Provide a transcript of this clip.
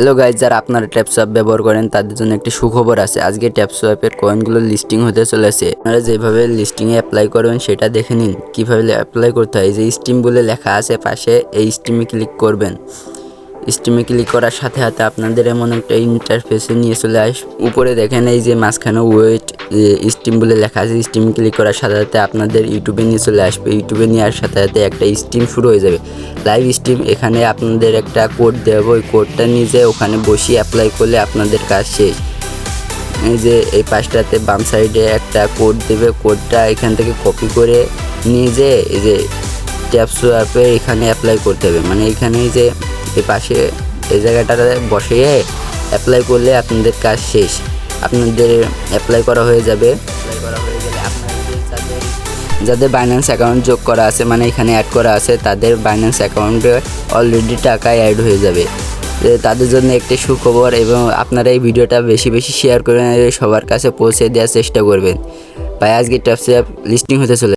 Hello guys, যারা আপনারা TapSwap ব্যবহার করেন তাদের জন্য একটি সুখবর আছে। আজকে ট্যাপসোয়াপের কয়েনগুলো লিস্টিং হতে চলেছে। আপনারা যেভাবে লিস্টিংয়ে অ্যাপ্লাই করবেন সেটা দেখে নিন কীভাবে অ্যাপ্লাই করতে হয়। এই যে স্টিম বলে লেখা আছে পাশে, এই স্টিমে ক্লিক করবেন। স্টিমে ক্লিক করার সাথে সাথে আপনাদের এমন একটা ইন্টারফেসে নিয়ে চলে উপরে দেখেন এই যে মাঝখানে ওয়েট স্টিম বলে লেখা আছে। স্টিম ক্লিক করার সাথে সাথে আপনাদের ইউটিউবে নিয়ে চলে আসবে। ইউটিউবে নেওয়ার সাথে সাথে একটা স্টিম শুরু হয়ে যাবে, লাইভ স্ট্রিম। এখানে আপনাদের একটা কোড দেবো, ওই কোডটা নিজে ওখানে বসিয়ে অ্যাপ্লাই করলে আপনাদের কাজ শেষ। এই যে এই পাশটাতে বাম সাইডে একটা কোড দেবে, কোডটা এখান থেকে কপি করে নিয়ে যে এই যে ট্যাপসোয়াপে এখানে অ্যাপ্লাই করতে হবে। মানে এখানে যে এই পাশে এই জায়গাটাতে বসিয়ে অ্যাপ্লাই করলে আপনাদের কাজ শেষ। আপনাদের অ্যাপ্লাই করা হয়ে যাবে। অ্যাপ্লাই করা হয়ে গেলে আপনাদের যাদের বাইন্যান্স অ্যাকাউন্ট যোগ করা আছে, মানে এখানে অ্যাড করা আছে, তাদের বাইন্যান্স অ্যাকাউন্টে অলরেডি টাকা অ্যাড হয়ে যাবে। তাদের জন্য একটি সুখবর। এবং আপনারা এই ভিডিওটা বেশি বেশি শেয়ার করে সবার কাছে পৌঁছে দেওয়ার চেষ্টা করবেন। ভাই আজকে ট্যাপসোয়াপ লিস্টিং হতে চলে